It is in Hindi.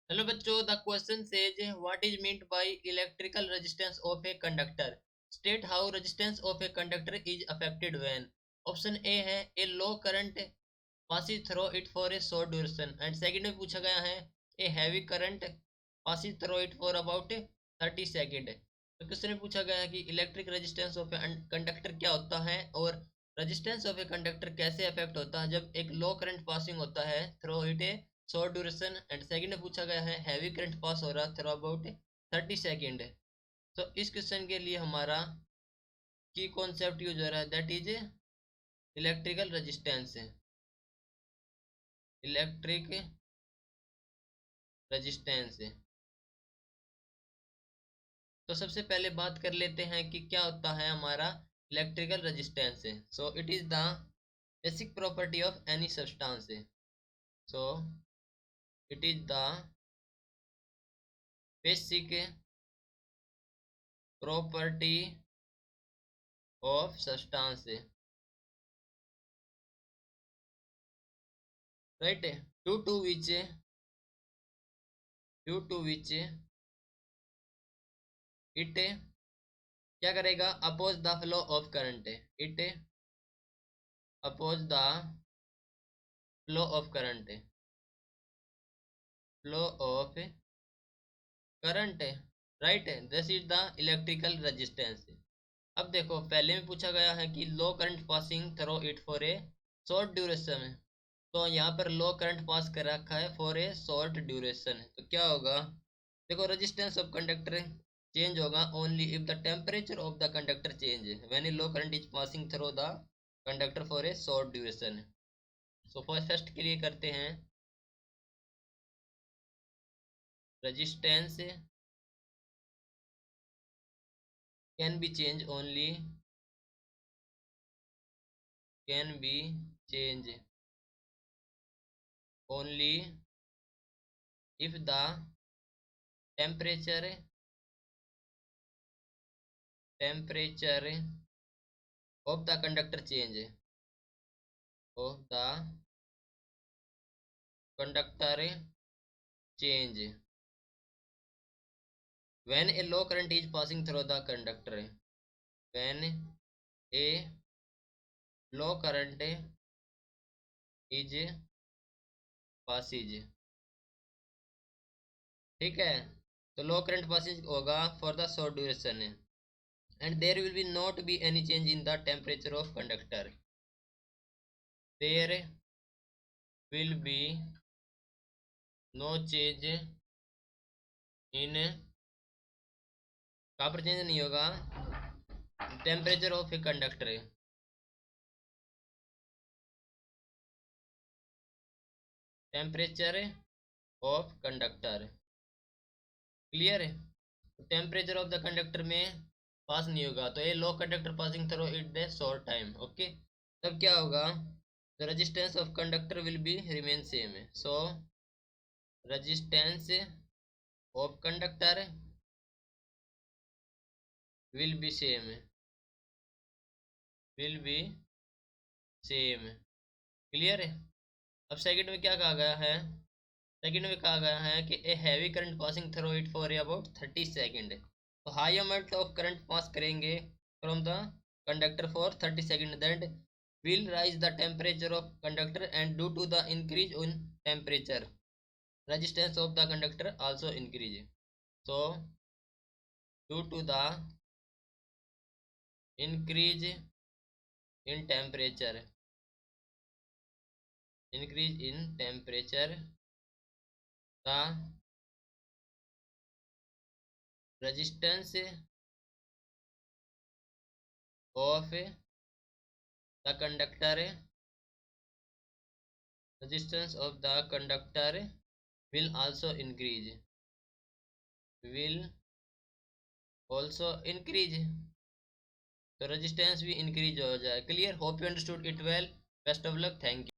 हेलो बच्चों, the question says what is meant by electrical resistance of a conductor. State how resistance of a conductor is affected when. Option A है a low current passes through it for a short duration, and second में पूछा गया है a heavy current passes through it for about 30 second. तो क्वेश्चन में पूछा गया है कि electric resistance of a conductor क्या होता है और रेजिस्टेंस ऑफ ए कंडक्टर कैसे अफेक्ट होता है जब एक लो करंट पासिंग होता है through it A short duration, and second में पूछा गया है हैवी करंट पास हो रहा थ्रू अबाउट 30 सेकंड। तो इस क्वेश्चन के लिए हमारा की कॉन्सेप्ट यूज हो रहा है, that is electrical resistance. Electric resistance. तो सबसे पहले बात कर लेते हैं कि क्या होता है हमारा electrical resistance. So it is the basic property of any substance. So it is the basic property of substance, right. due to which due to which it क्या करेगा, oppose the flow of current. It oppose the flow of current, flow of current, right. This is the electrical resistance. अब देखो पहले में पूछा गया है कि low current passing through it for a short duration, तो यहाँ पर लो करंट पास कर रखा है फॉर ए शॉर्ट ड्यूरेशन। तो क्या होगा, देखो रेजिस्टेंस ऑफ कंडक्टर चेंज होगा only if the temperature of the conductor change when A low current is passing through the conductor for a short duration. So first के लिए करते हैं, resistance can be change only, can be change only if the temperature of the conductor change, of the conductor change when a low current is passing through the conductor, when a low current is passes, ठीक है। तो लो करंट पासिंग होगा for the short duration, and there will be not be any change in the temperature of conductor, there will be no change in, कहाँ पर चेंज नहीं होगा, temperature of a conductor, temperature of conductor, clear है। टेम्परेचर ऑफ द कंडक्टर में पास नहीं होगा, तो ये low conductor passing through it the short time, okay. तब क्या होगा, the resistance of conductor will be remain same. So resistance of conductor will be same, will be same, clear है। अब सेकंड में क्या कहा गया है, सेकंड में कहा गया है कि a heavy current passing through it for about 30 second. तो high amount of current pass करेंगे from the conductor for 30 second, that will rise the temperature of conductor, and due to the increase in temperature resistance of the conductor also increase. So due to the increase in temperature, increase in temperature, the resistance of the conductor, resistance of the conductor will also increase, will also increase। तो रेजिस्टेंस भी इंक्रीज हो जाए, clear. Hope you understood it well, best of luck, thank you.